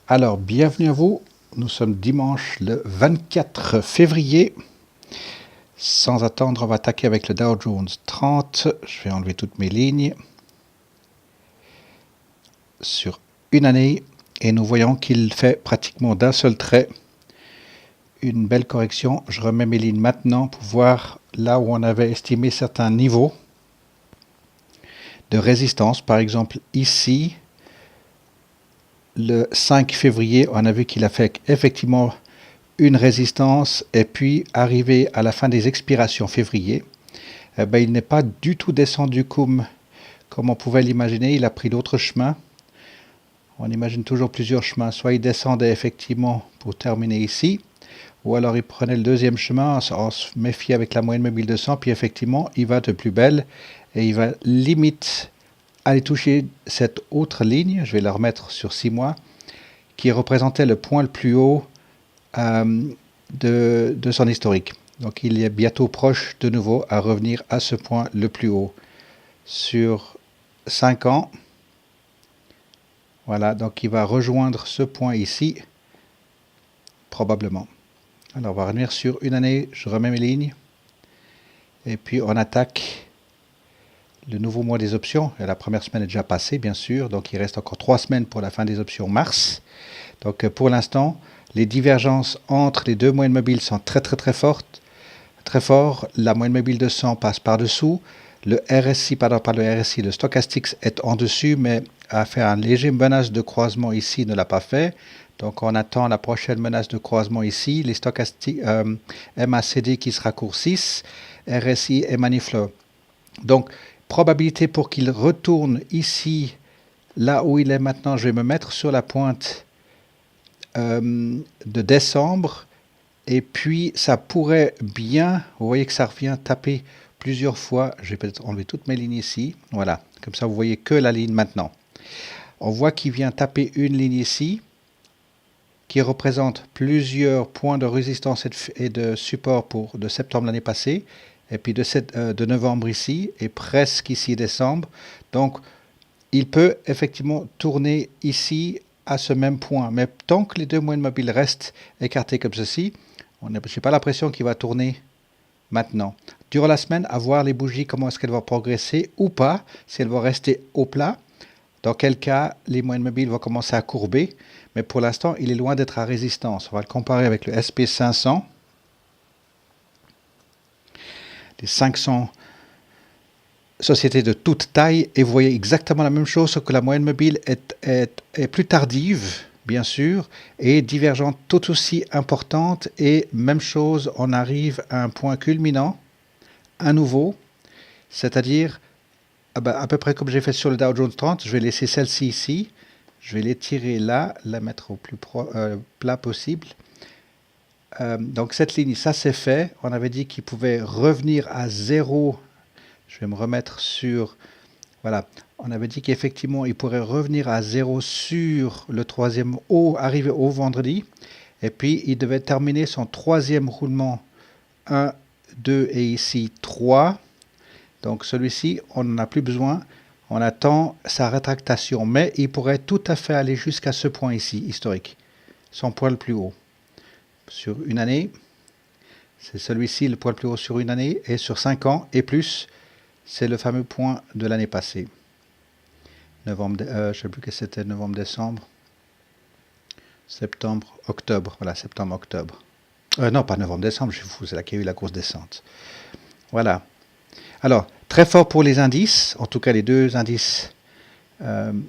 Alors, bienvenue à vous. Nous sommes dimanche le 24 février. Sans attendre, on va attaquer avec le Dow Jones 30. Je vais enlever toutes mes lignes. Sur une année. Et nous voyons qu'il fait pratiquement d'un seul trait une belle correction. Je remets mes lignes maintenant pour voir là où on avait estimé certains niveaux de résistance. Par exemple, ici, le 5 février, on a vu qu'il a fait effectivement une résistance, et puis arrivé à la fin des expirations février, il n'est pas du tout descendu comme on pouvait l'imaginer. Il a pris d'autres chemins. On imagine toujours plusieurs chemins. Soit il descendait effectivement pour terminer ici, ou alors il prenait le deuxième chemin en se méfiant avec la moyenne mobile 200, puis effectivement il va de plus belle et il va limite aller toucher cette autre ligne. Je vais la remettre sur 6 mois, qui représentait le point le plus haut de son historique. Donc il est bientôt proche de nouveau à revenir à ce point le plus haut. Sur 5 ans, voilà, donc il va rejoindre ce point ici, probablement. Alors on va revenir sur une année, je remets mes lignes, et puis on attaque le nouveau mois des options. Et la première semaine est déjà passée, bien sûr, donc il reste encore 3 semaines pour la fin des options mars. Donc pour l'instant, les divergences entre les deux moyennes mobiles sont très fortes. Très fort, la moyenne mobile 200 passe par-dessous. Le RSI, pardon, pas le RSI, le Stochastic est en dessus, mais a fait un léger menace de croisement ici, ne l'a pas fait. Donc on attend la prochaine menace de croisement ici, les stochastiques MACD qui se raccourcissent, RSI et Maniflow. Donc probabilité pour qu'il retourne ici, là où il est maintenant. Je vais me mettre sur la pointe de décembre, et puis ça pourrait bien, vous voyez que ça revient taper plusieurs fois. Je vais peut-être enlever toutes mes lignes ici, voilà, comme ça vous voyez que la ligne maintenant. On voit qu'il vient taper une ligne ici qui représente plusieurs points de résistance et de support de septembre l'année passée, et puis de novembre ici, et presque ici décembre. Donc il peut effectivement tourner ici à ce même point, mais tant que les deux moyennes mobiles restent écartées comme ceci, je n'ai pas l'impression qu'il va tourner maintenant. Durant la semaine, à voir les bougies, comment est-ce qu'elles vont progresser ou pas, si elles vont rester au plat. Dans quel cas, les moyennes mobiles vont commencer à courber, mais pour l'instant, il est loin d'être à résistance. On va le comparer avec le SP500. Les 500 sociétés de toute taille, et vous voyez exactement la même chose, sauf que la moyenne mobile est plus tardive, bien sûr, et divergente tout aussi importante, et même chose, on arrive à un point culminant, à nouveau, c'est-à-dire à peu près comme j'ai fait sur le Dow Jones 30, je vais laisser celle-ci ici, je vais l'étirer là, la mettre au plus plat possible. Donc cette ligne, ça c'est fait, on avait dit qu'il pouvait revenir à 0. Je vais me remettre sur... Voilà, on avait dit qu'effectivement, il pourrait revenir à 0 sur le troisième haut, arrivé au vendredi. Et puis, il devait terminer son troisième roulement 1, 2 et ici 3. Donc celui-ci, on n'en a plus besoin. On attend sa rétractation. Mais il pourrait tout à fait aller jusqu'à ce point ici, historique. Son point le plus haut. Sur une année, c'est celui-ci le point le plus haut sur une année. Et sur 5 ans et plus, c'est le fameux point de l'année passée. Novembre, je ne sais plus que c'était novembre-décembre. Septembre, octobre. Voilà, septembre-octobre. Non, pas novembre-décembre, je suis fou, c'est là qu'il y a eu la grosse descente. Voilà. Alors, très fort pour les indices, en tout cas les deux indices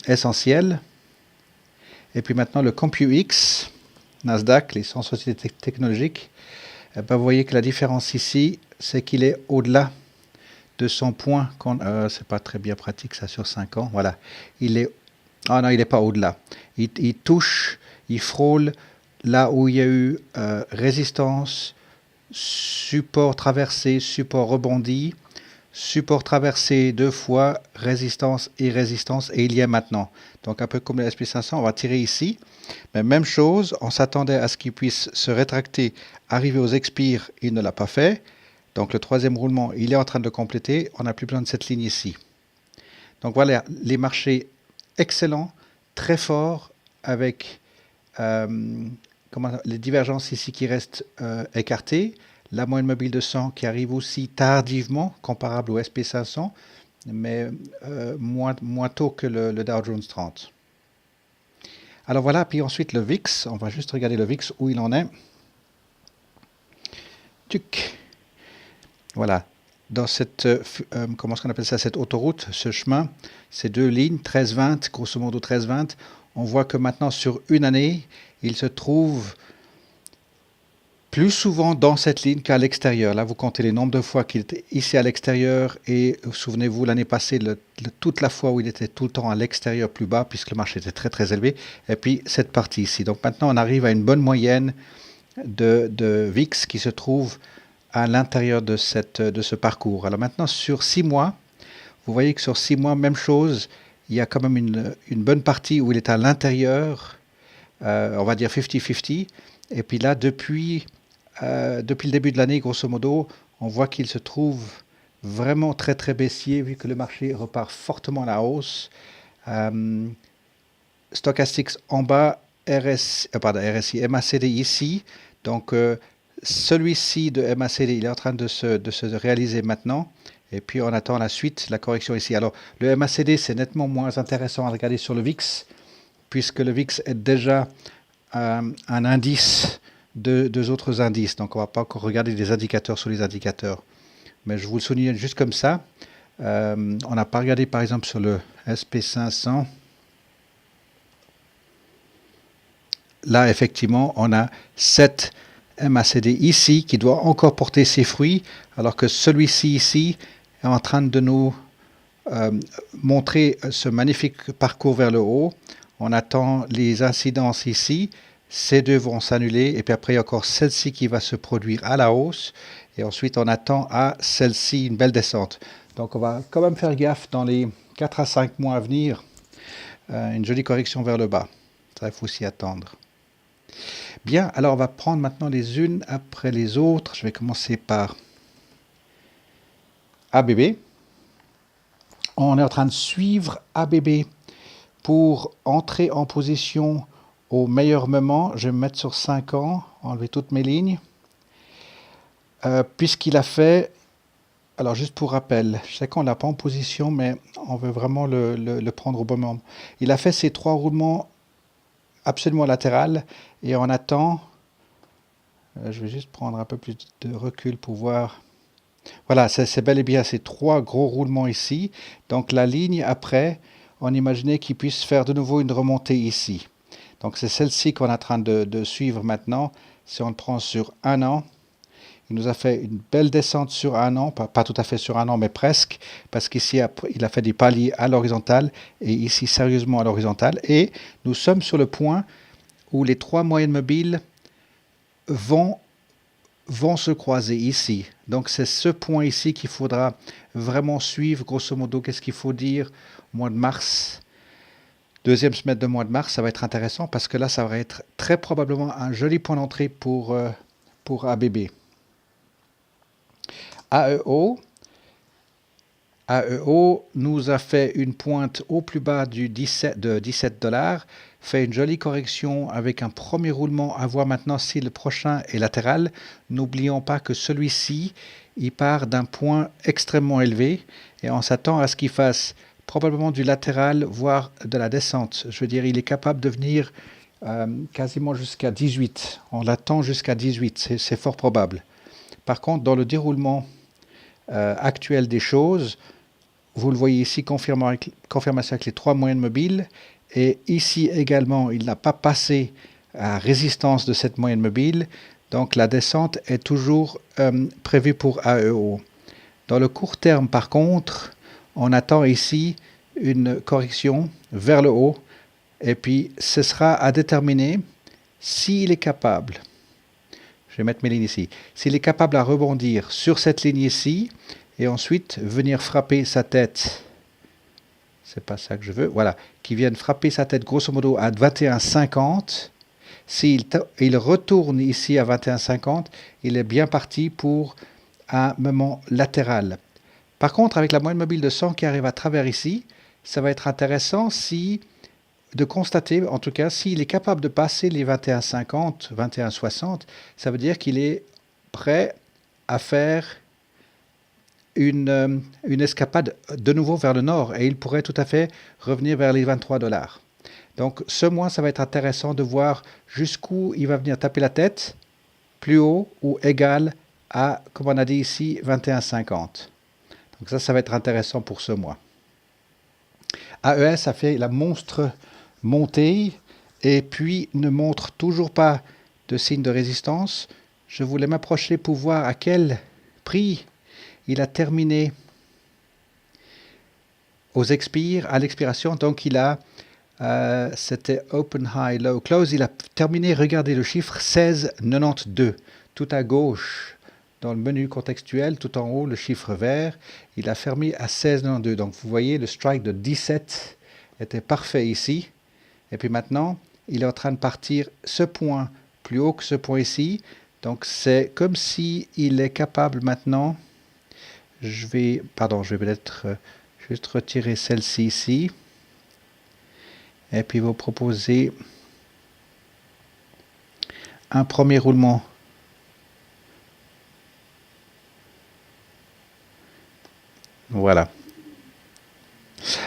essentiels. Et puis maintenant, le CompuX, Nasdaq, les 100 sociétés technologiques. Vous voyez que la différence ici, c'est qu'il est au-delà de son point. C'est pas très bien pratique ça sur 5 ans. Voilà. Il est... Ah non, il n'est pas au-delà. Il touche, il frôle là où il y a eu résistance, support traversé, support rebondi, support traversé 2 fois, résistance et résistance, et il y est maintenant. Donc un peu comme le SP500, on va tirer ici. Mais même chose, on s'attendait à ce qu'il puisse se rétracter, arriver aux expires, il ne l'a pas fait. Donc le troisième roulement, il est en train de le compléter. On n'a plus besoin de cette ligne ici. Donc voilà, les marchés excellents, très forts, avec euh, les divergences ici qui restent écartées, la moyenne mobile de 100 qui arrive aussi tardivement, comparable au SP500, mais moins tôt que le Dow Jones 30. Alors voilà, puis ensuite le VIX, on va juste regarder le VIX où il en est. Tuc. Voilà, dans cette, comment est-ce qu'on appelle ça, cette autoroute, ce chemin, ces deux lignes, 13-20, grosso modo 13-20, on voit que maintenant sur une année, il se trouve plus souvent dans cette ligne qu'à l'extérieur. Là, vous comptez les nombres de fois qu'il était ici à l'extérieur et souvenez-vous, l'année passée, toute la fois où il était tout le temps à l'extérieur plus bas, puisque le marché était très très élevé, et puis cette partie ici. Donc maintenant, on arrive à une bonne moyenne de VIX qui se trouve à l'intérieur de ce parcours. Alors maintenant, sur 6 mois, vous voyez que sur 6 mois, même chose, il y a quand même une bonne partie où il est à l'intérieur, on va dire 50-50, et puis là, depuis le début de l'année, grosso modo, on voit qu'il se trouve vraiment très très baissier, vu que le marché repart fortement à la hausse. Euh, Stochastics en bas, RSI, MACD ici. Donc celui-ci de MACD, il est en train de se réaliser maintenant. Et puis on attend la suite, la correction ici. Alors le MACD, c'est nettement moins intéressant à regarder sur le VIX, puisque le VIX est déjà un indice de deux autres indices. Donc on ne va pas encore regarder des indicateurs sur les indicateurs. Mais je vous le souligne juste comme ça. On n'a pas regardé par exemple sur le SP500. Là, effectivement, on a 7 MACD ici qui doit encore porter ses fruits, alors que celui-ci ici est en train de nous montrer ce magnifique parcours vers le haut. On attend les incidences ici. Ces deux vont s'annuler, et puis après, il y a encore celle-ci qui va se produire à la hausse, et ensuite, on attend à celle-ci une belle descente. Donc, on va quand même faire gaffe dans les 4 à 5 mois à venir, une jolie correction vers le bas. Ça, il faut s'y attendre. Bien, alors on va prendre maintenant les unes après les autres. Je vais commencer par ABB. On est en train de suivre ABB pour entrer en position au meilleur moment. Je vais me mettre sur 5 ans, enlever toutes mes lignes. Puisqu'il a fait, alors juste pour rappel, je sais qu'on ne l'a pas en position, mais on veut vraiment le prendre au bon moment. Il a fait ces 3 roulements absolument latéral et on attend, je vais juste prendre un peu plus de recul pour voir, voilà, c'est bel et bien ces 3 gros roulements ici, donc la ligne après, on imaginait qu'il puisse faire de nouveau une remontée ici, donc c'est celle-ci qu'on est en train de suivre maintenant. Si on le prend sur un an, il nous a fait une belle descente sur un an, pas tout à fait sur un an, mais presque, parce qu'ici, il a fait des paliers à l'horizontale, et ici, sérieusement à l'horizontale. Et nous sommes sur le point où les 3 moyennes mobiles vont se croiser ici. Donc, c'est ce point ici qu'il faudra vraiment suivre. Grosso modo, qu'est-ce qu'il faut dire au mois de mars? Deuxième semaine de mois de mars, ça va être intéressant, parce que là, ça va être très probablement un joli point d'entrée pour ABB. AEO nous a fait une pointe au plus bas de 17 $, fait une jolie correction avec un premier roulement, à voir maintenant si le prochain est latéral. N'oublions pas que celui-ci, il part d'un point extrêmement élevé et on s'attend à ce qu'il fasse probablement du latéral, voire de la descente. Je veux dire, il est capable de venir quasiment jusqu'à 18. On l'attend jusqu'à 18, c'est fort probable. Par contre, dans le déroulement actuel des choses, vous le voyez ici, confirmation avec les 3 moyennes mobiles, et ici également, il n'a pas passé à résistance de cette moyenne mobile, donc la descente est toujours prévue pour AEO. Dans le court terme, par contre, on attend ici une correction vers le haut, et puis ce sera à déterminer s'il est capable. Je vais mettre mes lignes ici. S'il est capable à rebondir sur cette ligne ici et ensuite venir frapper sa tête, c'est pas ça que je veux, voilà, qu'il vienne frapper sa tête grosso modo à 21,50. S'il retourne ici à 21,50, il est bien parti pour un moment latéral. Par contre, avec la moyenne mobile de 100 qui arrive à travers ici, ça va être intéressant si de constater, en tout cas, s'il est capable de passer les 21,50, 21,60, ça veut dire qu'il est prêt à faire une escapade de nouveau vers le nord et il pourrait tout à fait revenir vers les 23 dollars. Donc ce mois, ça va être intéressant de voir jusqu'où il va venir taper la tête, plus haut ou égal à, comme on a dit ici, 21,50. Donc ça va être intéressant pour ce mois. AES a fait la monstre montée et puis ne montre toujours pas de signe de résistance. Je voulais m'approcher pour voir à quel prix il a terminé à l'expiration. Donc il a, c'était open, high, low, close. Il a terminé, regardez le chiffre, 16,92. Tout à gauche, dans le menu contextuel, tout en haut, le chiffre vert. Il a fermé à 16,92. Donc vous voyez, le strike de 17 était parfait ici. Et puis maintenant, il est en train de partir ce point plus haut que ce point ici. Donc c'est comme si il est capable maintenant. Je vais peut-être juste retirer celle-ci ici. Et puis vous proposer un premier roulement. Voilà.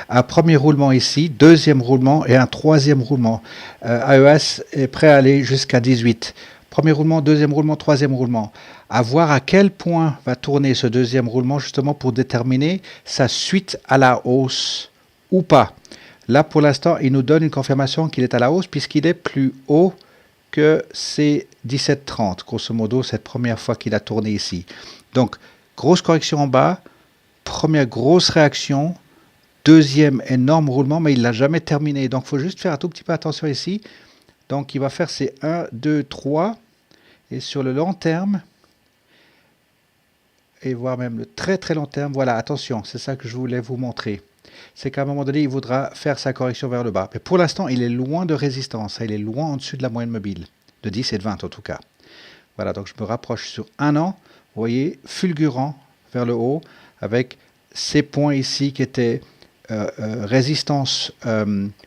Un premier roulement ici, deuxième roulement et un troisième roulement. AES est prêt à aller jusqu'à 18. Premier roulement, deuxième roulement, troisième roulement. À voir à quel point va tourner ce deuxième roulement justement pour déterminer sa suite à la hausse ou pas. Là, pour l'instant, il nous donne une confirmation qu'il est à la hausse puisqu'il est plus haut que ces 17,30. Grosso modo, cette première fois qu'il a tourné ici. Donc, grosse correction en bas, première grosse réaction, deuxième énorme roulement, mais il ne l'a jamais terminé. Donc, il faut juste faire un tout petit peu attention ici. Donc, il va faire ses 1, 2, 3. Et sur le long terme, et voire même le très très long terme, voilà, attention, c'est ça que je voulais vous montrer. C'est qu'à un moment donné, il voudra faire sa correction vers le bas. Mais pour l'instant, il est loin de résistance. Il est loin en dessus de la moyenne mobile, de 10 et de 20 en tout cas. Voilà, donc je me rapproche sur un an. Vous voyez, fulgurant vers le haut, avec ces points ici qui étaient résistance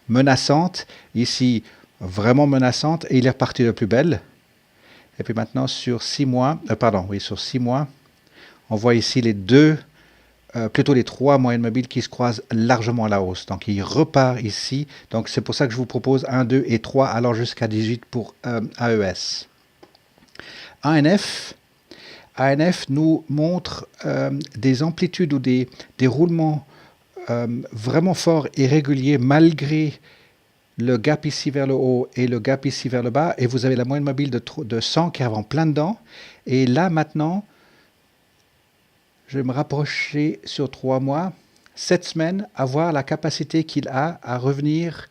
menaçante. Ici, vraiment menaçante. Et il est reparti de plus belle. Et puis maintenant, sur 6 mois, sur 6 mois, on voit ici plutôt les 3 moyennes mobiles qui se croisent largement à la hausse. Donc, il repart ici. Donc, c'est pour ça que je vous propose 1, 2 et 3, allant jusqu'à 18 pour AES. ANF nous montre des amplitudes ou des roulements vraiment forts et réguliers malgré le gap ici vers le haut et le gap ici vers le bas. Et vous avez la moyenne mobile de 100 qui arrive en plein dedans. Et là, maintenant, je vais me rapprocher sur 3 mois, 7 semaines, avoir la capacité qu'il a à revenir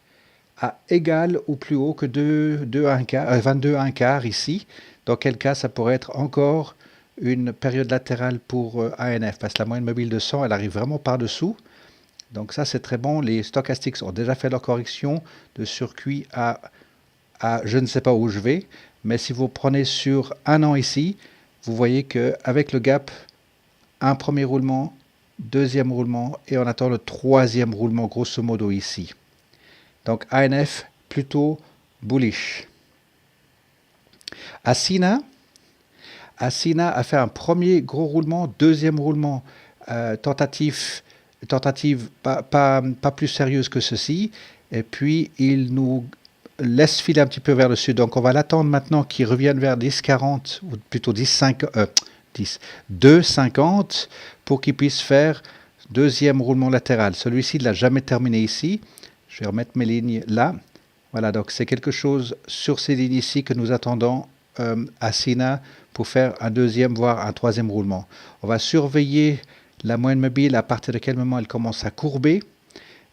à égal ou plus haut que 22 1 quart ici. Dans quel cas, ça pourrait être encore une période latérale pour ANF, parce que la moyenne mobile de 100, elle arrive vraiment par-dessous. Donc ça, c'est très bon. Les stochastics ont déjà fait leur correction de circuit à je ne sais pas où je vais. Mais si vous prenez sur un an ici, vous voyez qu'avec le gap, un premier roulement, deuxième roulement, et on attend le troisième roulement, grosso modo, ici. Donc ANF, plutôt bullish. Asina a fait un premier gros roulement, deuxième roulement, tentative pas plus sérieuse que ceci, et puis il nous laisse filer un petit peu vers le sud. Donc on va l'attendre maintenant qu'il revienne vers 10,40 ou plutôt 2,50 pour qu'il puisse faire deuxième roulement latéral. Celui-ci ne l'a jamais terminé ici. Je vais remettre mes lignes là. Voilà, donc c'est quelque chose sur ces lignes ici que nous attendons à Sina pour faire un deuxième voire un troisième roulement. On va surveiller la moyenne mobile, à partir de quel moment elle commence à courber.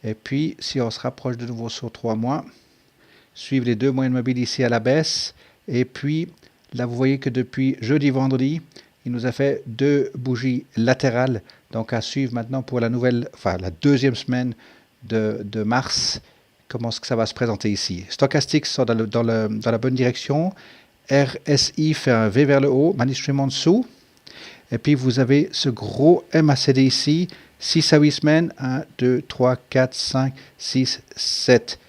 Et puis, si on se rapproche de nouveau sur 3 mois, suivre les 2 moyennes mobiles ici à la baisse. Et puis, là, vous voyez que depuis jeudi, vendredi, il nous a fait 2 bougies latérales. Donc, à suivre maintenant pour la deuxième semaine de mars, comment est-ce que ça va se présenter ici. Stochastics sont dans la bonne direction. RSI fait un V vers le haut, mainstream en dessous. Et puis, vous avez ce gros MACD ici, 6 à 8 semaines, 1, 2, 3, 4, 5, 6, 7,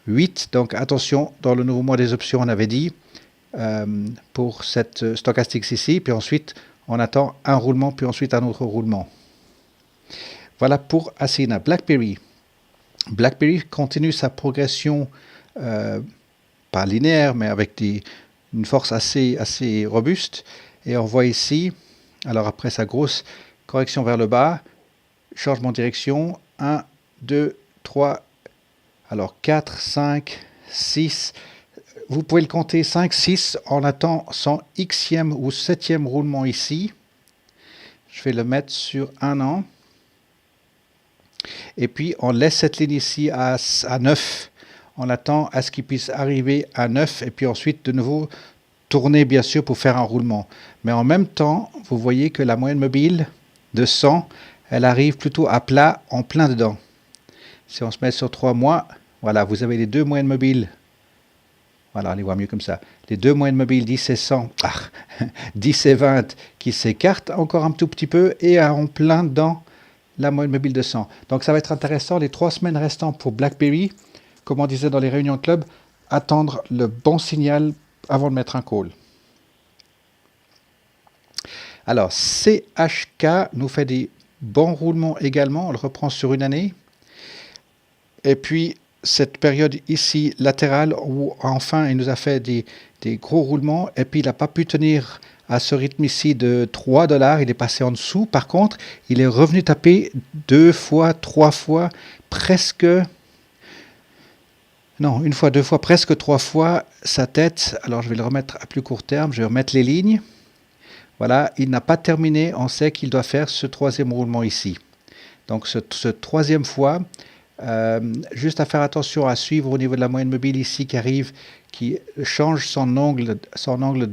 8. Donc attention, dans le nouveau mois des options, on avait dit pour cette stochastique ici, puis ensuite on attend un roulement, puis ensuite un autre roulement. Voilà pour Ascena. BlackBerry. BlackBerry continue sa progression pas linéaire, mais avec une force assez robuste. Et on voit ici, alors après sa grosse correction vers le bas, changement de direction, 1, 2, 3, alors 4, 5, 6, vous pouvez le compter, 5, 6, on attend son xème ou 7e roulement ici. Je vais le mettre sur 1 an. Et puis on laisse cette ligne ici à 9. On attend à ce qu'il puisse arriver à 9 et puis ensuite de nouveau tourner bien sûr pour faire un roulement. Mais en même temps, vous voyez que la moyenne mobile de 100, elle arrive plutôt à plat, en plein dedans. Si on se met sur 3 mois, voilà, vous avez les deux moyennes mobiles. Voilà, on les voit mieux comme ça. Les deux moyennes mobiles 10 et 100, 10 et 20 qui s'écartent encore un tout petit peu et en plein dedans la moyenne mobile de 100. Donc ça va être intéressant les 3 semaines restantes pour BlackBerry. Comme on disait dans les réunions de club, attendre le bon signal avant de mettre un call. Alors, CHK nous fait des bons roulements également. On le reprend sur une année. Et puis, cette période ici latérale où enfin il nous a fait des gros roulements. Et puis, il n'a pas pu tenir à ce rythme ici de 3 $. Il est passé en dessous. Par contre, il est revenu taper 2 fois, 3 fois, presque... Non, une fois, 2 fois, presque 3 fois sa tête. Alors, je vais le remettre à plus court terme. Je vais remettre les lignes. Voilà, il n'a pas terminé. On sait qu'il doit faire ce 3e roulement ici. Donc, ce 3e fois, juste à faire attention à suivre au niveau de la moyenne mobile ici qui arrive, qui change son angle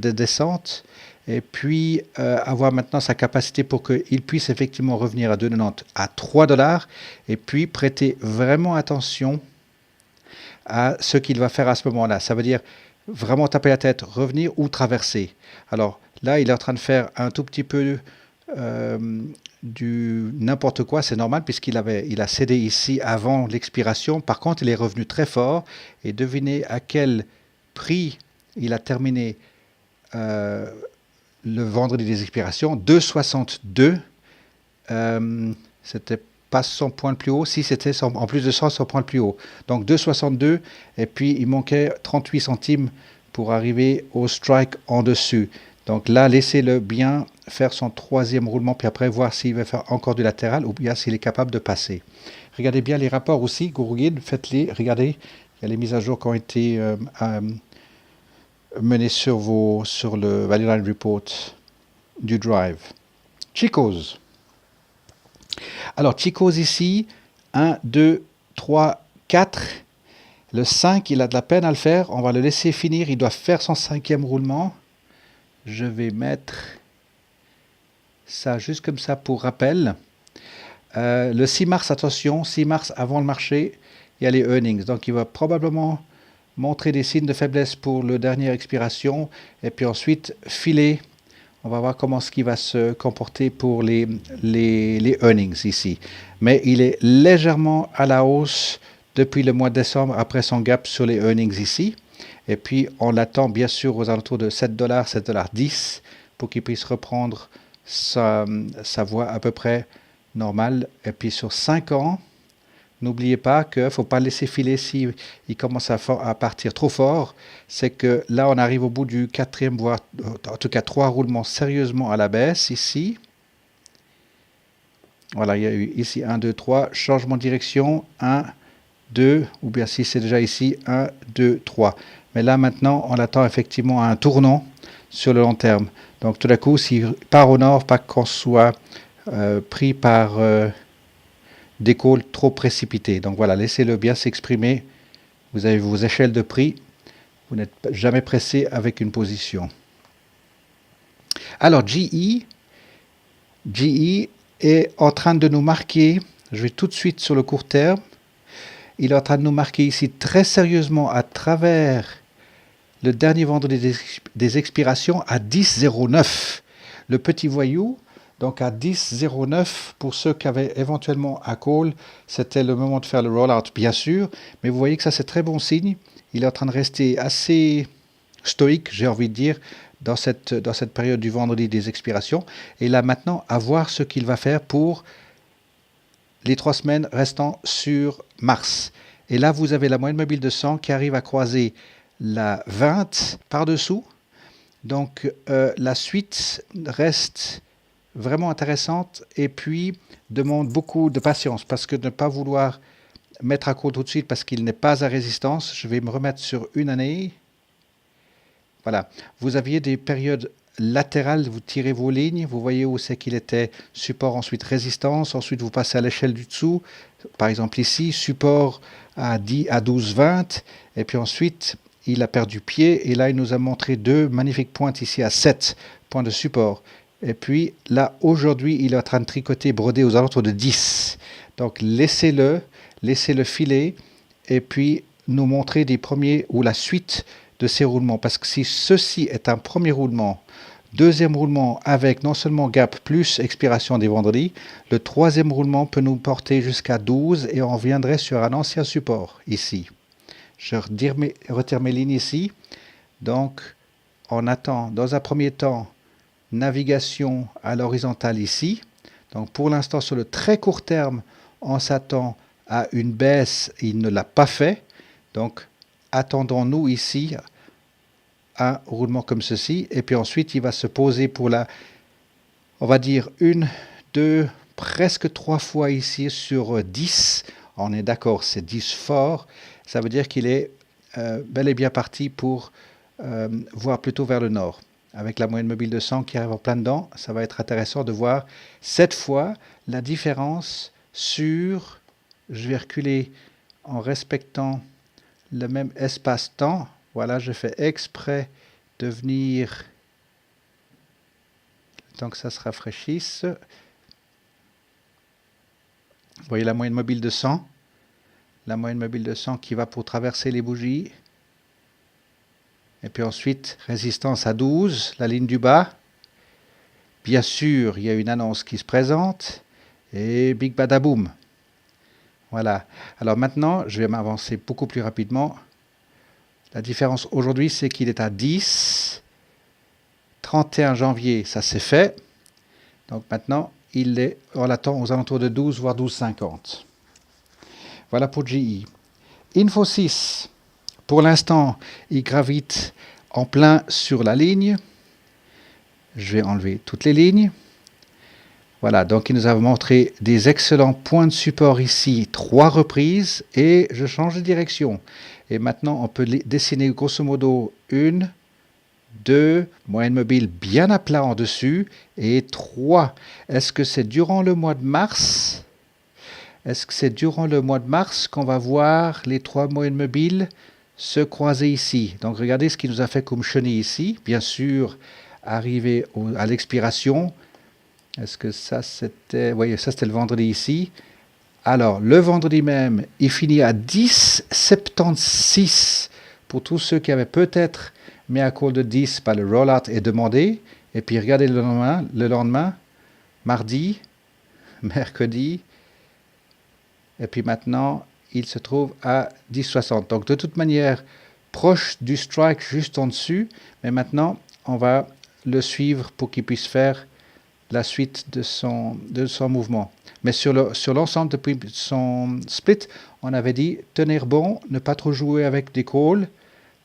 de descente. Et puis, avoir maintenant sa capacité pour qu'il puisse effectivement revenir à 2,90 à 3 $. Et puis, prêter vraiment attention à ce qu'il va faire à ce moment-là. Ça veut dire vraiment taper la tête, revenir ou traverser. Alors là, il est en train de faire un tout petit peu du n'importe quoi, c'est normal puisqu'il a cédé ici avant l'expiration. Par contre, il est revenu très fort et devinez à quel prix il a terminé le vendredi des expirations, 2,62. C'était pas 100 points le plus haut, si c'était en plus de 100 points le plus haut. Donc 2,62 et puis il manquait 38 centimes pour arriver au strike en dessus. Donc là, laissez-le bien faire son 3e roulement, puis après voir s'il va faire encore du latéral ou bien s'il est capable de passer. Regardez bien les rapports aussi, GuruGuide, faites-les, regardez, il y a les mises à jour qui ont été menées sur le Value Line Report du Drive. Chicos. Alors, Chicos ici, 1, 2, 3, 4. Le 5, il a de la peine à le faire. On va le laisser finir. Il doit faire son 5e roulement. Je vais mettre ça juste comme ça pour rappel. Le 6 mars, attention, 6 mars avant le marché, il y a les earnings. Donc, il va probablement montrer des signes de faiblesse pour la dernière expiration. Et puis ensuite, filer. On va voir comment ce qui va se comporter pour les earnings ici. Mais il est légèrement à la hausse depuis le mois de décembre après son gap sur les earnings ici. Et puis on l'attend bien sûr aux alentours de 7 $, 7,10 $ pour qu'il puisse reprendre sa voie à peu près normale. Et puis sur 5 ans, n'oubliez pas qu'il ne faut pas laisser filer s'il commence à partir trop fort. C'est que là, on arrive au bout du 4e, voire en tout cas 3 roulements sérieusement à la baisse ici. Voilà, il y a eu ici 1, 2, 3, changement de direction, 1, 2, ou bien si c'est déjà ici, 1, 2, 3. Mais là, maintenant, on attend effectivement un tournant sur le long terme. Donc tout d'un coup, s'il part au nord, pas qu'on soit pris par... des calls trop précipités. Donc voilà, laissez-le bien s'exprimer. Vous avez vos échelles de prix. Vous n'êtes jamais pressé avec une position. Alors, GE est en train de nous marquer, je vais tout de suite sur le court terme, il est en train de nous marquer ici très sérieusement à travers le dernier vendredi des expirations à 10,09. Le petit voyou Donc à 10,09, pour ceux qui avaient éventuellement un call, c'était le moment de faire le rollout, bien sûr. Mais vous voyez que ça, c'est très bon signe. Il est en train de rester assez stoïque, j'ai envie de dire, dans cette période du vendredi des expirations. Et là maintenant, à voir ce qu'il va faire pour les 3 semaines restant sur mars. Et là, vous avez la moyenne mobile de 100 qui arrive à croiser la 20 par-dessous. Donc la suite reste vraiment intéressante et puis demande beaucoup de patience parce que de ne pas vouloir mettre à court tout de suite parce qu'il n'est pas à résistance, je vais me remettre sur une année. Voilà, vous aviez des périodes latérales, vous tirez vos lignes, vous voyez où c'est qu'il était support, ensuite résistance, ensuite vous passez à l'échelle du dessous, par exemple ici, support à 10, à 12, 20, et puis ensuite il a perdu pied, et là il nous a montré deux magnifiques pointes ici à 7 points de support. Et puis là, aujourd'hui, il est en train de tricoter, broder aux alentours de 10. Donc laissez-le filer, et puis nous montrer des premiers, ou la suite de ces roulements. Parce que si ceci est un premier roulement, deuxième roulement avec non seulement gap plus expiration des vendredis, le troisième roulement peut nous porter jusqu'à 12 et on reviendrait sur un ancien support ici. Je retire mes lignes ici. Donc, on attend dans un premier temps navigation à l'horizontale ici. Donc, pour l'instant, sur le très court terme, on s'attend à une baisse. Il ne l'a pas fait. Donc, attendons-nous ici un roulement comme ceci. Et puis ensuite, il va se poser pour la, on va dire, 1, 2, presque 3 fois ici sur 10. On est d'accord, c'est 10 fort. Ça veut dire qu'il est bel et bien parti pour voir plutôt vers le nord. Avec la moyenne mobile de 100 qui arrive en plein dedans, ça va être intéressant de voir cette fois la différence sur, je vais reculer en respectant le même espace-temps. Voilà, je fais exprès de venir, tant que ça se rafraîchisse. Vous voyez la moyenne mobile de 100. La moyenne mobile de 100 qui va pour traverser les bougies. Et puis ensuite, résistance à 12, la ligne du bas. Bien sûr, il y a une annonce qui se présente. Et big badaboum. Voilà. Alors maintenant, je vais m'avancer beaucoup plus rapidement. La différence aujourd'hui, c'est qu'il est à 10. 31 janvier, ça s'est fait. Donc maintenant, on l'attend aux alentours de 12, voire 12,50. Voilà pour GE. Infosys, pour l'instant, il gravite en plein sur la ligne. Je vais enlever toutes les lignes. Voilà, donc il nous a montré des excellents points de support ici, 3 reprises, et je change de direction. Et maintenant, on peut dessiner grosso modo 1, 2, moyenne mobile bien à plat en dessus, et 3. Est-ce que c'est durant le mois de mars? Est-ce que c'est durant le mois de mars qu'on va voir les 3 moyennes mobiles se croiser ici? Donc regardez ce qu'il nous a fait comme chenille ici. Bien sûr, arrivé à l'expiration. Est-ce que ça c'était... Oui, ça c'était le vendredi ici. Alors, le vendredi même, il finit à 10,76 pour tous ceux qui avaient peut-être mis un call de 10 par le rollout et demandé. Et puis regardez le lendemain, mardi, mercredi. Et puis maintenant, il se trouve à 10,60. Donc de toute manière, proche du strike juste en dessus. Mais maintenant, on va le suivre pour qu'il puisse faire la suite de son mouvement. Mais sur l'ensemble depuis son split, on avait dit tenir bon, ne pas trop jouer avec des calls,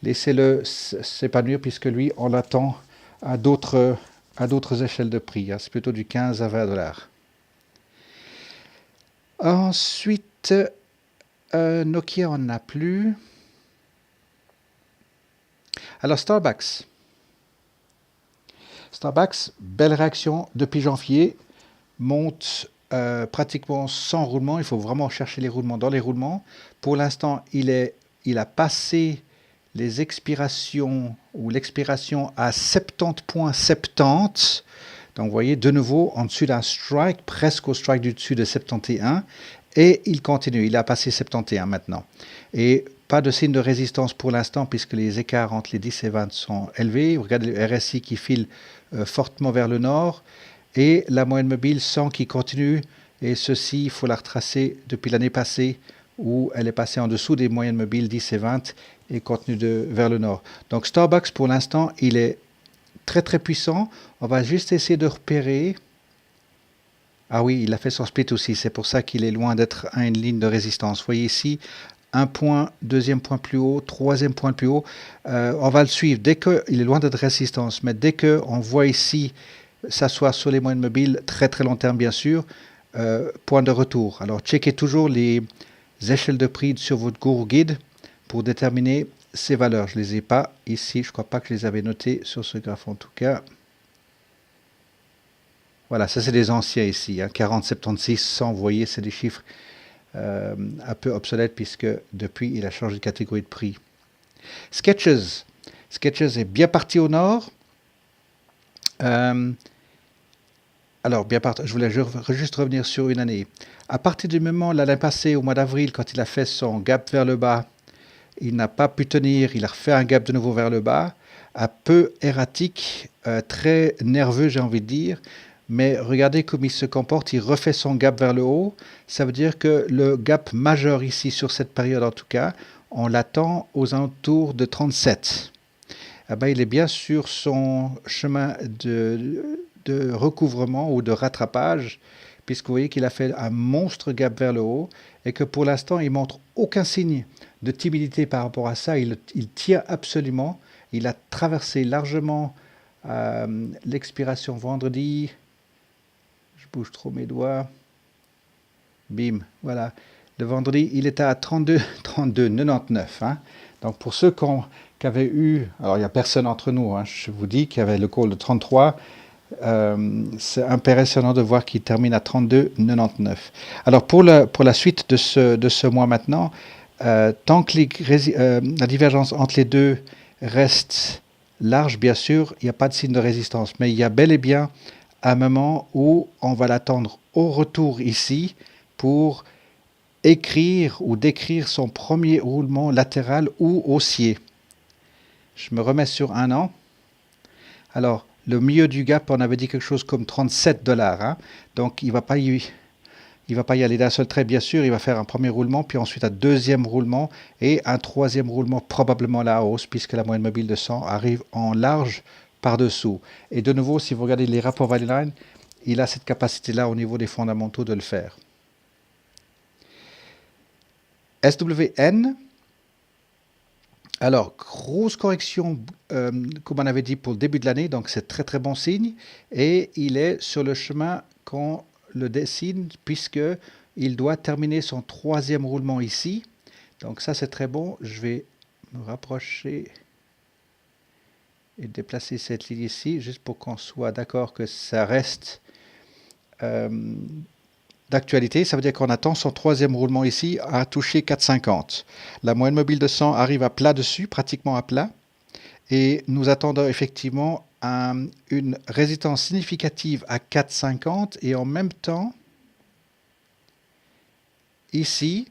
laissez-le s'épanouir puisque lui, on l'attend à d'autres échelles de prix. C'est plutôt du 15 à 20 $. Ensuite, Nokia, on n'a plus. Alors, Starbucks, belle réaction depuis janvier, monte pratiquement sans roulement. Il faut vraiment chercher les roulements dans les roulements. Pour l'instant, il a passé les expirations ou l'expiration à 70,70. Donc vous voyez de nouveau en dessus d'un strike, presque au strike du dessus de 71. Et il continue, il a passé 71 maintenant. Et pas de signe de résistance pour l'instant puisque les écarts entre les 10 et 20 sont élevés. Vous regardez le RSI qui file fortement vers le nord. et la moyenne mobile 100 qui continue, et ceci, il faut la retracer depuis l'année passée, où elle est passée en dessous des moyennes mobiles 10 et 20 et continue vers le nord. Donc Starbucks, pour l'instant, il est très très puissant. On va juste essayer de repérer. Ah oui, il a fait son split aussi, c'est pour ça qu'il est loin d'être à une ligne de résistance. Vous voyez ici, un point, deuxième point plus haut, troisième point plus haut. On va le suivre dès qu'il est loin d'être résistance, mais dès qu'on voit ici s'asseoir sur les moyennes mobiles, très très long terme bien sûr, point de retour. Alors checkez toujours les échelles de prix sur votre Guru Guide pour déterminer ces valeurs. Je ne les ai pas ici, je ne crois pas que je les avais notées sur ce graphe en tout cas. Voilà, ça c'est des anciens ici, hein, 40, 76, 100, vous voyez, c'est des chiffres un peu obsolètes puisque depuis il a changé de catégorie de prix. Skechers. Skechers est bien parti au nord. Alors, bien parti, je voulais juste revenir sur une année. À partir du moment, l'année passée, au mois d'avril, quand il a fait son gap vers le bas, il n'a pas pu tenir, il a refait un gap de nouveau vers le bas, un peu erratique, très nerveux j'ai envie de dire, mais regardez comme il se comporte, il refait son gap vers le haut, ça veut dire que le gap majeur ici sur cette période en tout cas, on l'attend aux alentours de 37. Ah ben, il est bien sur son chemin de recouvrement ou de rattrapage, puisque vous voyez qu'il a fait un monstre gap vers le haut et que pour l'instant, il montre aucun signe de timidité par rapport à ça. Il tient absolument. Il a traversé largement l'expiration vendredi. Je bouge trop mes doigts. Bim, voilà. Le vendredi, il était à 32,99. Hein. Donc pour ceux qui avaient eu, alors il n'y a personne entre nous, hein, je vous dis qu'il y avait le call de 33. C'est impressionnant de voir qu'il termine à 32,99. Alors pour la suite de ce mois maintenant, tant que la divergence entre les deux reste large, bien sûr, il n'y a pas de signe de résistance. Mais il y a bel et bien un moment où on va l'attendre au retour ici pour écrire ou décrire son premier roulement latéral ou haussier. Je me remets sur un an. Alors, le milieu du gap, on avait dit quelque chose comme 37 $. Hein. Donc, il ne va pas y aller d'un seul trait, bien sûr. Il va faire un premier roulement, puis ensuite un deuxième roulement et un troisième roulement, probablement à la hausse, puisque la moyenne mobile de 100 arrive en large par-dessous. Et de nouveau, si vous regardez les rapports Value Line, il a cette capacité-là au niveau des fondamentaux de le faire. SWN. Alors, grosse correction, comme on avait dit pour le début de l'année, donc c'est très très bon signe. Et il est sur le chemin qu'on le dessine, puisqu'il doit terminer son troisième roulement ici. Donc ça c'est très bon. Je vais me rapprocher et déplacer cette ligne ici, juste pour qu'on soit d'accord que ça reste d'actualité. Ça veut dire qu'on attend son troisième roulement ici à toucher 4,50. La moyenne mobile de 100 arrive à plat dessus, pratiquement à plat. Et nous attendons effectivement une résistance significative à 4,50 et en même temps, ici,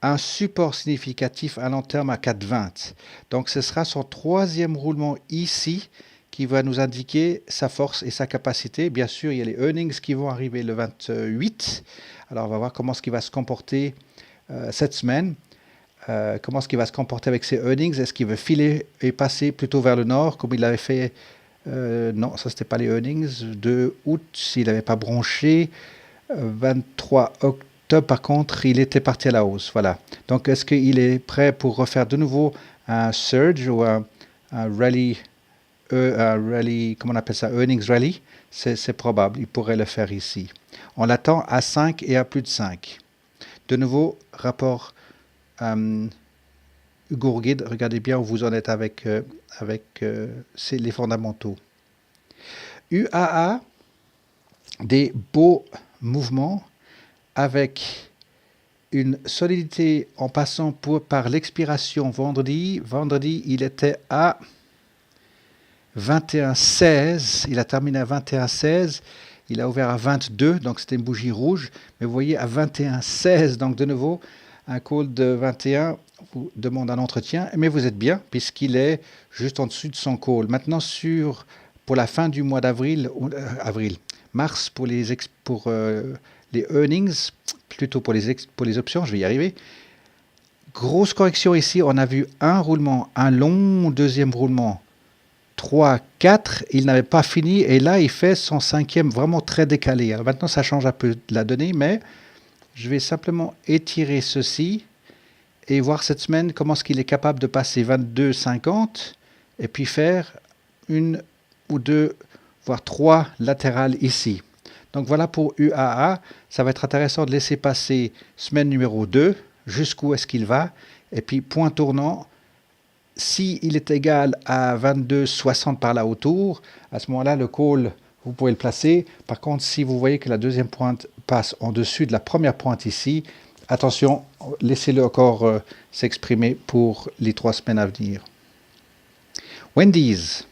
un support significatif à long terme à 4,20. Donc ce sera son troisième roulement ici qui va nous indiquer sa force et sa capacité. Bien sûr, il y a les earnings qui vont arriver le 28. Alors, on va voir comment ce qui va se comporter cette semaine. Comment est-ce qu'il va se comporter avec ses earnings. Est-ce qu'il veut filer et passer plutôt vers le nord, comme il l'avait fait non, ça, c'était pas les earnings. 2 août, s'il n'avait pas bronché. 23 octobre, par contre, il était parti à la hausse. Voilà. Donc, est-ce qu'il est prêt pour refaire de nouveau un surge ou un rally comment on appelle ça, earnings rally, c'est probable, il pourrait le faire ici. On l'attend à 5 et à plus de 5. De nouveau, rapport Guru Guide, regardez bien où vous en êtes avec les fondamentaux. UAA, des beaux mouvements avec une solidité en passant par l'expiration vendredi. Vendredi, il était à 21,16, il a terminé à 21,16, il a ouvert à 22, donc c'était une bougie rouge, mais vous voyez à 21,16, donc de nouveau, un call de 21 vous demande un entretien, mais vous êtes bien, puisqu'il est juste en dessous de son call. Maintenant, pour la fin du mois d'avril, Mars pour les earnings, plutôt pour les options, je vais y arriver. Grosse correction ici, on a vu un roulement, un long deuxième roulement, 3, 4, il n'avait pas fini et là il fait son cinquième vraiment très décalé. Alors maintenant ça change un peu la donnée, mais je vais simplement étirer ceci et voir cette semaine comment est-ce qu'il est capable de passer 22,50 et puis faire une ou deux, voire trois latérales ici. Donc voilà pour UAA, ça va être intéressant de laisser passer semaine numéro 2, jusqu'où est-ce qu'il va, et puis point tournant, s'il est égal à 22,60 par là autour, à ce moment-là, le call, vous pouvez le placer. Par contre, si vous voyez que la deuxième pointe passe en dessus de la première pointe ici, attention, laissez-le encore s'exprimer pour les 3 semaines à venir. Wendy's.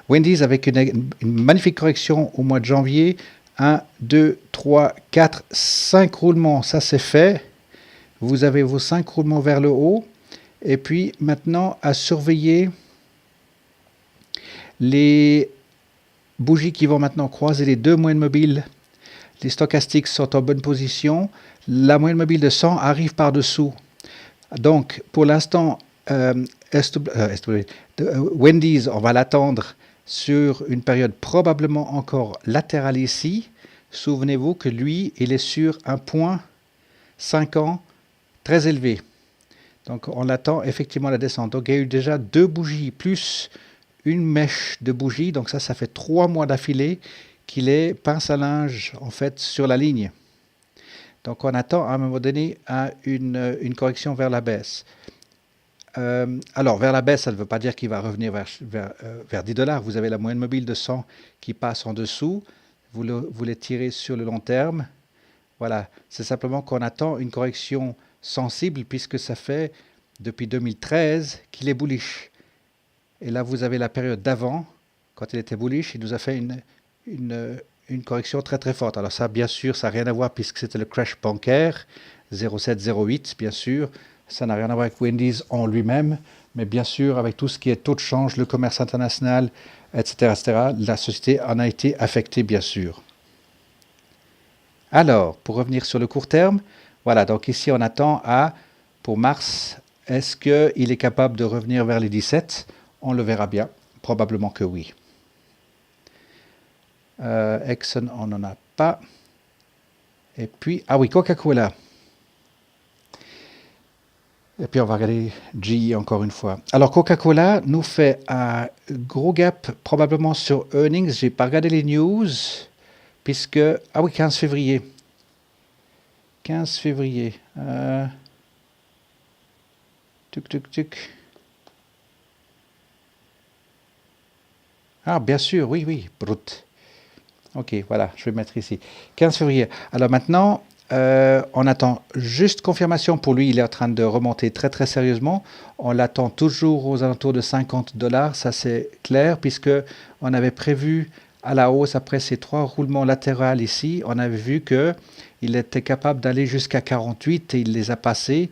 Wendy's avec une magnifique correction au mois de janvier. 1, 2, 3, 4, 5 roulements, ça c'est fait. Vous avez vos 5 roulements vers le haut. Et puis maintenant, à surveiller les bougies qui vont maintenant croiser les deux moyennes mobiles. Les stochastiques sont en bonne position. La moyenne mobile de 100 arrive par-dessous. Donc, pour l'instant, Wendy's, on va l'attendre sur une période probablement encore latérale ici. Souvenez-vous que lui, il est sur un point 5 ans très élevé. Donc, on attend effectivement la descente. Donc, il y a eu déjà 2 bougies plus une mèche de bougies. Donc, ça fait 3 mois d'affilée qu'il est pince à linge, en fait, sur la ligne. Donc, on attend à un moment donné une correction vers la baisse. Alors, vers la baisse, ça ne veut pas dire qu'il va revenir vers 10 $. Vous avez la moyenne mobile de 100 qui passe en dessous. Vous les tirez sur le long terme. Voilà, c'est simplement qu'on attend une correction sensible puisque ça fait depuis 2013 qu'il est bullish. Et là, vous avez la période d'avant, quand il était bullish, il nous a fait une correction très très forte. Alors ça, bien sûr, ça n'a rien à voir puisque c'était le crash bancaire, 0708, bien sûr. Ça n'a rien à voir avec Wendy's en lui-même, mais bien sûr, avec tout ce qui est taux de change, le commerce international, etc., la société en a été affectée, bien sûr. Alors, pour revenir sur le court terme, voilà, donc ici on attend pour mars, est-ce qu'il est capable de revenir vers les 17? On le verra bien, probablement que oui. Exxon, on n'en a pas. Et puis, ah oui, Coca-Cola. Et puis on va regarder GE encore une fois. Alors Coca-Cola nous fait un gros gap probablement sur earnings. J'ai pas regardé les news puisque... Ah oui, 15 février. 15 février. Tuc. Ah, bien sûr, oui, brut. Ok, voilà, je vais mettre ici. 15 février. Alors maintenant, on attend juste confirmation pour lui. Il est en train de remonter très très sérieusement. On l'attend toujours aux alentours de 50 $. Ça c'est clair puisque on avait prévu à la hausse après ces 3 roulements latéraux ici. On avait vu que il était capable d'aller jusqu'à 48 et il les a passés.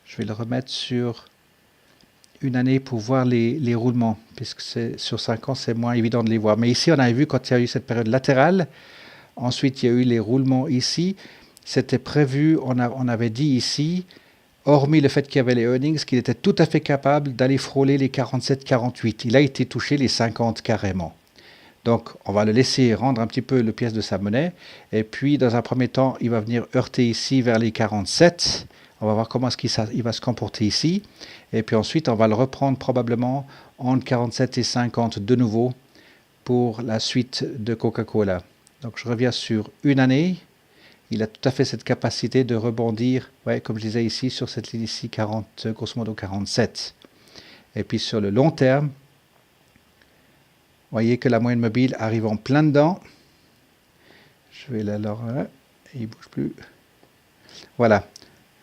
Je vais le remettre sur une année pour voir les roulements, puisque sur 5 ans, c'est moins évident de les voir. Mais ici, on avait vu quand il y a eu cette période latérale. Ensuite, il y a eu les roulements ici. C'était prévu, on avait dit ici, hormis le fait qu'il y avait les earnings, qu'il était tout à fait capable d'aller frôler les 47-48. Il a été touché les 50 carrément. Donc, on va le laisser rendre un petit peu le pièce de sa monnaie. Et puis, dans un premier temps, il va venir heurter ici vers les 47. On va voir comment il va se comporter ici. Et puis ensuite, on va le reprendre probablement entre 47 et 50 de nouveau pour la suite de Coca-Cola. Donc, je reviens sur une année. Il a tout à fait cette capacité de rebondir, ouais, comme je disais ici, sur cette ligne ici, grosso modo 47. Et puis sur le long terme, vous voyez que la moyenne mobile arrive en plein dedans. Je vais alors, il ne bouge plus. Voilà.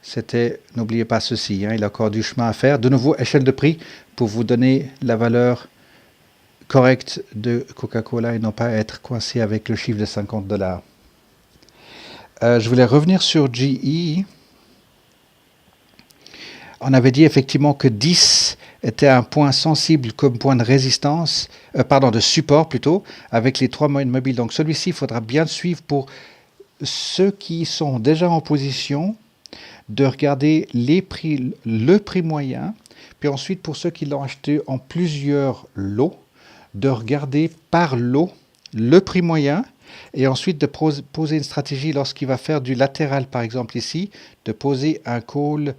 C'était, n'oubliez pas ceci, il a encore du chemin à faire. De nouveau, échelle de prix pour vous donner la valeur correcte de Coca-Cola et non pas être coincé avec le chiffre de 50 $. Je voulais revenir sur GE. On avait dit effectivement que 10 était un point sensible comme point de résistance, pardon, de support plutôt, avec les 3 moyennes mobiles. Donc celui-ci, il faudra bien le suivre pour ceux qui sont déjà en position de regarder les prix, le prix moyen, puis ensuite pour ceux qui l'ont acheté en plusieurs lots, de regarder par lot le prix moyen et ensuite de poser une stratégie lorsqu'il va faire du latéral, par exemple ici, de poser un call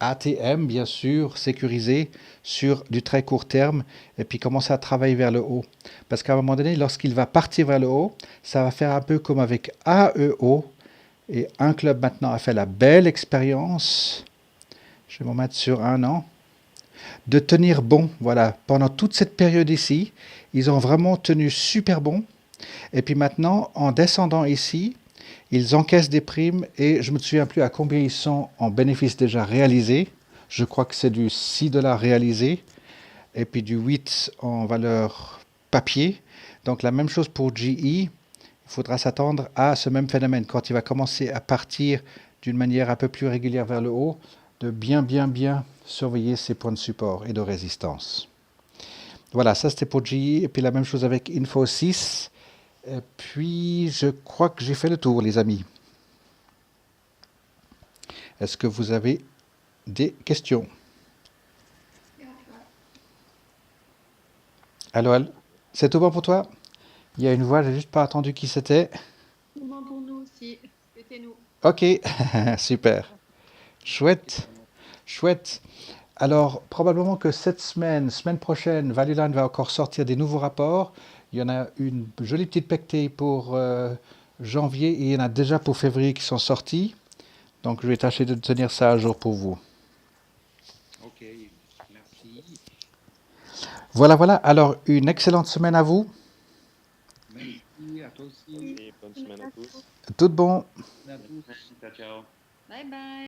ATM, bien sûr, sécurisé sur du très court terme et puis commencer à travailler vers le haut. Parce qu'à un moment donné, lorsqu'il va partir vers le haut, ça va faire un peu comme avec AEO. Et un club maintenant a fait la belle expérience, je vais m'en mettre sur 1 an, de tenir bon. Voilà, pendant toute cette période ici, ils ont vraiment tenu super bon. Et puis maintenant, en descendant ici, ils encaissent des primes et je ne me souviens plus à combien ils sont en bénéfice déjà réalisé. Je crois que c'est du 6 dollars réalisé et puis du 8 en valeur papier. Donc la même chose pour GE. Il faudra s'attendre à ce même phénomène quand il va commencer à partir d'une manière un peu plus régulière vers le haut, de bien surveiller ses points de support et de résistance. Voilà, ça c'était pour GE et puis la même chose avec Infosys. Et puis je crois que j'ai fait le tour, les amis. Est-ce que vous avez des questions? Allô, allô? C'est tout bon pour toi? Il y a une voix, j'ai juste pas attendu qui c'était. Tout bon pour nous aussi. C'était nous. Ok, super. Chouette, chouette. Alors, probablement que cette semaine, semaine prochaine, Valueline va encore sortir des nouveaux rapports. Il y en a une jolie petite pectée pour janvier et il y en a déjà pour février qui sont sortis. Donc, je vais tâcher de tenir ça à jour pour vous. Ok, merci. Voilà, voilà. Alors, une excellente semaine à vous. Merci à toi aussi. Oui. Et bonne semaine à tous. Tout bon. À tous. Merci. Ciao, ciao. Bye bye.